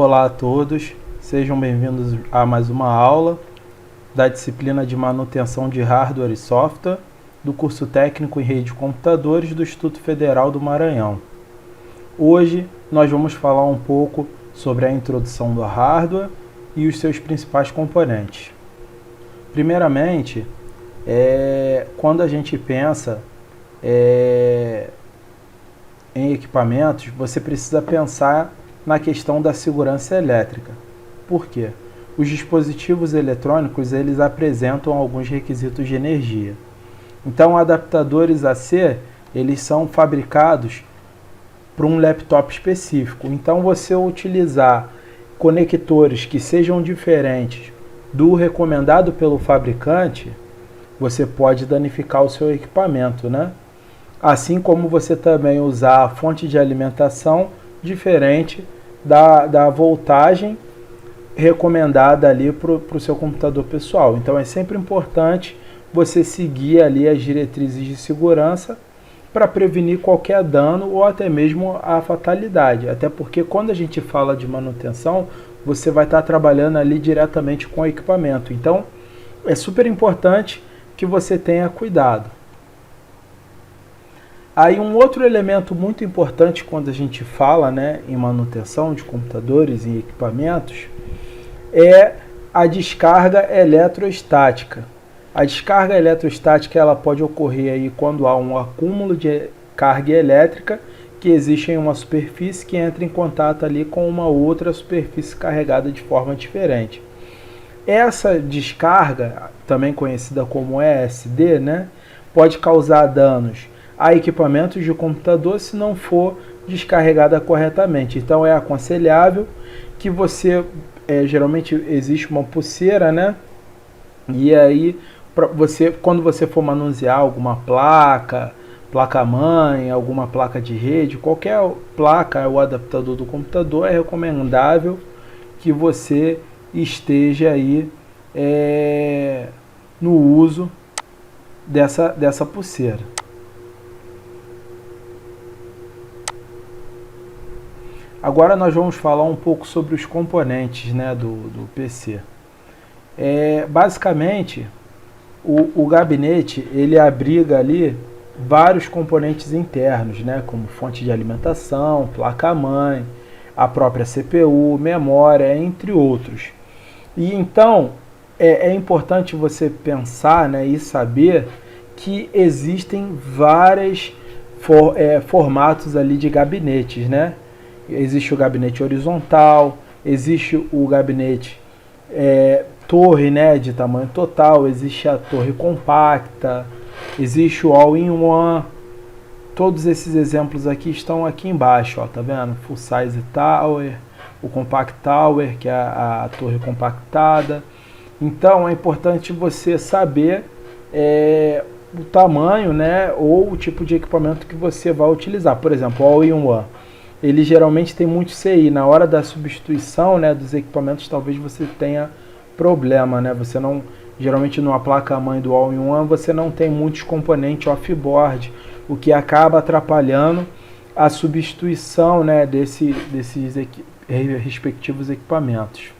Olá a todos, sejam bem-vindos a mais uma aula da disciplina de manutenção de hardware e software do curso técnico em rede de computadores do Instituto Federal do Maranhão. Hoje nós vamos falar um pouco sobre a introdução do hardware e os seus principais componentes. Primeiramente, quando a gente pensa em equipamentos, você precisa pensar na questão da segurança elétrica. Por quê? Os dispositivos eletrônicos eles apresentam alguns requisitos de energia. Então, adaptadores AC eles são fabricados para um laptop específico. Então, você utilizar conectores que sejam diferentes do recomendado pelo fabricante, você pode danificar o seu equipamento, né? Assim como você também usar a fonte de alimentação diferente da voltagem recomendada ali para o seu computador pessoal. Então é sempre importante você seguir ali as diretrizes de segurança para prevenir qualquer dano ou até mesmo a fatalidade. Até porque quando a gente fala de manutenção, você vai estar trabalhando ali diretamente com o equipamento. Então é super importante que você tenha cuidado. Aí um outro elemento muito importante quando a gente fala em manutenção de computadores e equipamentos é a descarga eletrostática. A descarga eletrostática ela pode ocorrer aí quando há um acúmulo de carga elétrica que existe em uma superfície que entra em contato ali com uma outra superfície carregada de forma diferente. Essa descarga, também conhecida como ESD, pode causar danos a equipamentos de computador se não for descarregada corretamente. Então é aconselhável que você, geralmente existe uma pulseira, e aí quando você for manusear alguma placa-mãe, alguma placa de rede, qualquer placa ou adaptador do computador, é recomendável que você esteja aí no uso dessa pulseira. Agora nós vamos falar um pouco sobre os componentes do PC. Basicamente, o gabinete ele abriga ali vários componentes internos, como fonte de alimentação, placa-mãe, a própria CPU, memória, entre outros. E então é importante você pensar e saber que existem vários formatos ali de gabinetes, Existe o gabinete horizontal, existe o gabinete torre de tamanho total, existe a torre compacta, existe o all-in-one. Todos esses exemplos aqui estão aqui embaixo, tá vendo? Full size tower, o compact tower, que é a torre compactada. Então é importante você saber o tamanho ou o tipo de equipamento que você vai utilizar. Por exemplo, o all-in-one. Ele geralmente tem muito CI. Na hora da substituição dos equipamentos, talvez você tenha problema, Você não, geralmente numa placa-mãe do all-in-one, você não tem muitos componentes off-board, o que acaba atrapalhando a substituição desses respectivos equipamentos.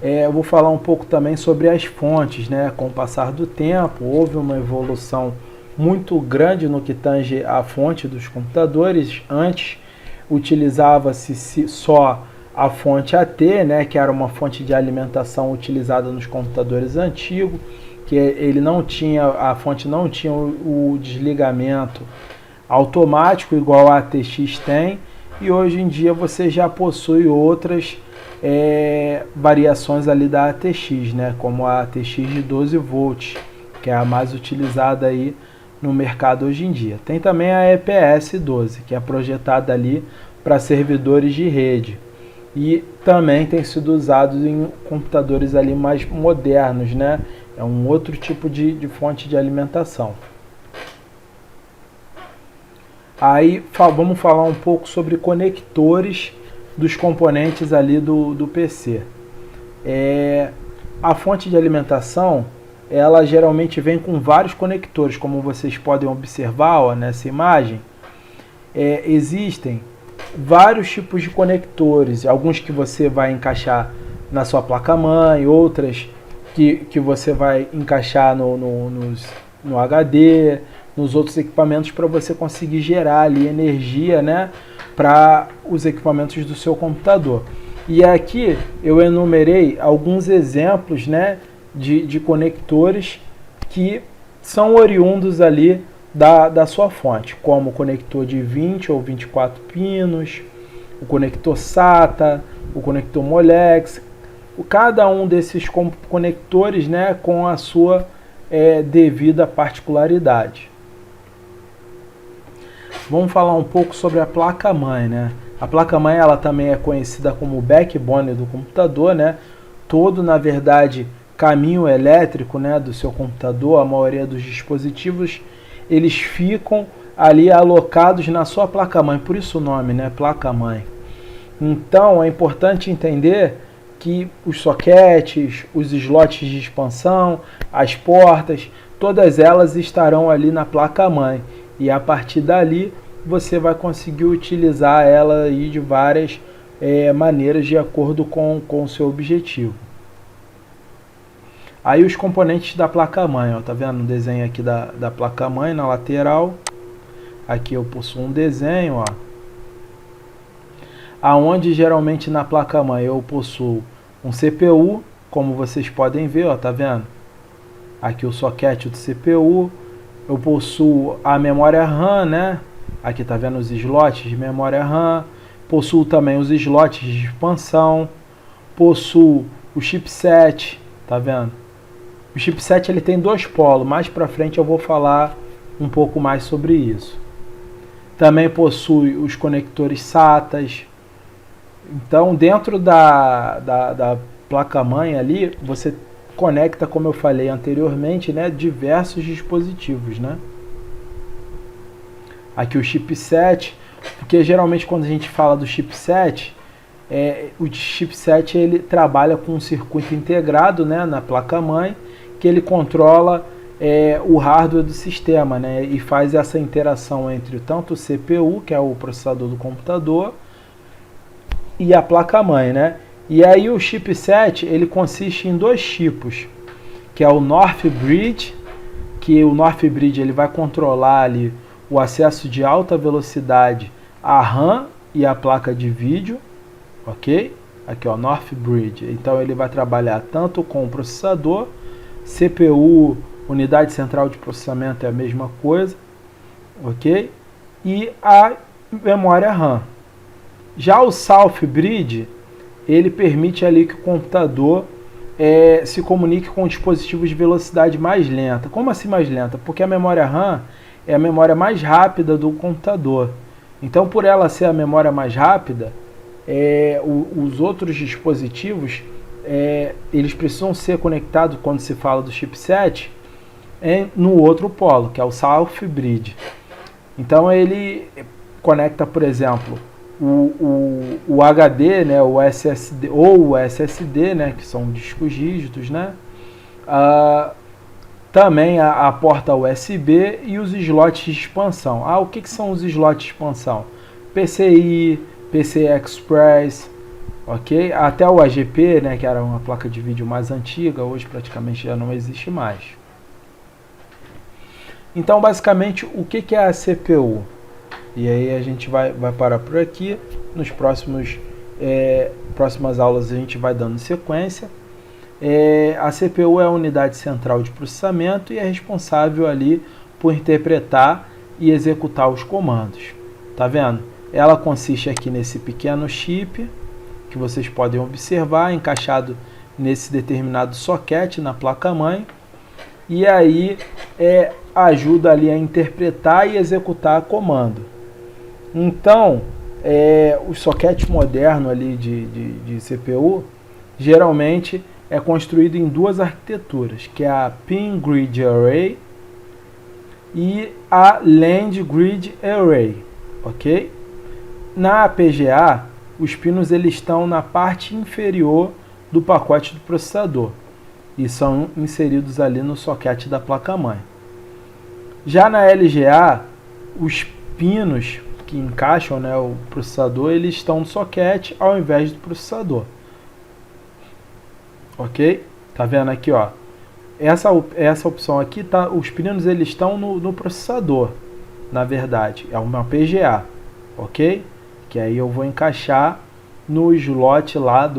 Eu vou falar um pouco também sobre as fontes, Com o passar do tempo, houve uma evolução muito grande no que tange a fonte dos computadores. Antes utilizava-se só a fonte AT, que era uma fonte de alimentação utilizada nos computadores antigos, que a fonte não tinha o desligamento automático igual a ATX tem, e hoje em dia você já possui outras variações ali da ATX, como a ATX de 12 volts, que é a mais utilizada aí no mercado hoje em dia. Tem também a EPS12, que é projetada ali para servidores de rede. E também tem sido usado em computadores ali mais modernos, É um outro tipo de fonte de alimentação. Aí vamos falar um pouco sobre conectores dos componentes ali do PC. A fonte de alimentação ela geralmente vem com vários conectores, como vocês podem observar nessa imagem. Existem vários tipos de conectores, alguns que você vai encaixar na sua placa-mãe, outras que você vai encaixar no HD, nos outros equipamentos, para você conseguir gerar ali energia, né, para os equipamentos do seu computador. E aqui eu enumerei alguns exemplos, né, de conectores que são oriundos ali da sua fonte, como o conector de 20 ou 24 pinos, o conector SATA, o conector Molex, cada um desses conectores, né, com a sua devida particularidade. Vamos falar um pouco sobre a placa-mãe, né? A placa-mãe, ela também é conhecida como backbone do computador, né? Todo, na verdade, caminho elétrico, né, do seu computador, a maioria dos dispositivos, eles ficam ali alocados na sua placa-mãe, por isso o nome, né, placa-mãe. Então, é importante entender que os soquetes, os slots de expansão, as portas, todas elas estarão ali na placa-mãe. E a partir dali, você vai conseguir utilizar ela aí de várias maneiras de acordo com o seu objetivo. Aí os componentes da placa-mãe, ó, tá vendo o desenho aqui da placa-mãe na lateral. Aqui eu possuo um desenho, ó. Aonde geralmente na placa-mãe eu possuo um CPU, como vocês podem ver, ó, tá vendo? Aqui o soquete do CPU. Eu possuo a memória RAM, né? Aqui tá vendo os slots de memória RAM. Possuo também os slots de expansão. Possuo o chipset, tá vendo? O chipset ele tem dois polos. Mais para frente eu vou falar um pouco mais sobre isso. Também possui os conectores SATAs. Então, dentro da placa-mãe ali, você conecta, como eu falei anteriormente, né, diversos dispositivos, né? Aqui o chipset, porque geralmente quando a gente fala do chipset, o chipset ele trabalha com um circuito integrado, né, na placa-mãe, que ele controla o hardware do sistema, né, e faz essa interação entre tanto o CPU, que é o processador do computador, e a placa-mãe, né? E aí o chipset ele consiste em dois tipos, que é o North Bridge, que o North Bridge ele vai controlar ali o acesso de alta velocidade à RAM e à placa de vídeo, ok? Aqui ó, North Bridge. Então ele vai trabalhar tanto com o processador, CPU, unidade central de processamento é a mesma coisa, ok? E a memória RAM. Já o South Bridge ele permite ali que o computador se comunique com dispositivos de velocidade mais lenta. Como assim mais lenta? Porque a memória RAM é a memória mais rápida do computador. Então, por ela ser a memória mais rápida, os outros dispositivos eles precisam ser conectados, quando se fala do chipset, no outro polo, que é o South Bridge. Então, ele conecta, por exemplo, o HD, né, o SSD ou o SSD, né, que são discos rígidos, né, também a porta USB e os slots de expansão. O que são os slots de expansão? PCI, PCI Express, ok? Até o AGP, né, que era uma placa de vídeo mais antiga, hoje praticamente já não existe mais. Então, basicamente, o que é a CPU? E aí a gente vai parar por aqui. Nos próximas aulas a gente vai dando sequência. A CPU é a unidade central de processamento e é responsável ali por interpretar e executar os comandos. Tá vendo? Ela consiste aqui nesse pequeno chip que vocês podem observar, encaixado nesse determinado soquete na placa-mãe. E aí ajuda ali a interpretar e executar comando. Então, o soquete moderno ali de CPU, geralmente é construído em duas arquiteturas, que é a Pin Grid Array e a Land Grid Array, ok? Na APGA, os pinos eles estão na parte inferior do pacote do processador e são inseridos ali no soquete da placa-mãe. Já na LGA, os pinos que encaixam, né, o processador, eles estão no soquete ao invés do processador. Ok? Tá vendo aqui, ó? Essa opção aqui, tá, os pinos eles estão no processador, na verdade. É uma PGA, ok? Que aí eu vou encaixar no slot lá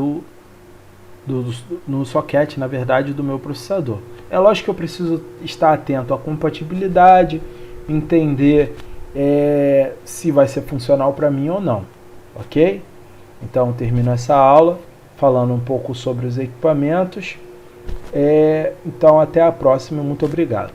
no socket, na verdade, do meu processador. É lógico que eu preciso estar atento à compatibilidade, entender se vai ser funcional para mim ou não, ok? Então termino essa aula falando um pouco sobre os equipamentos. Então até a próxima, muito obrigado.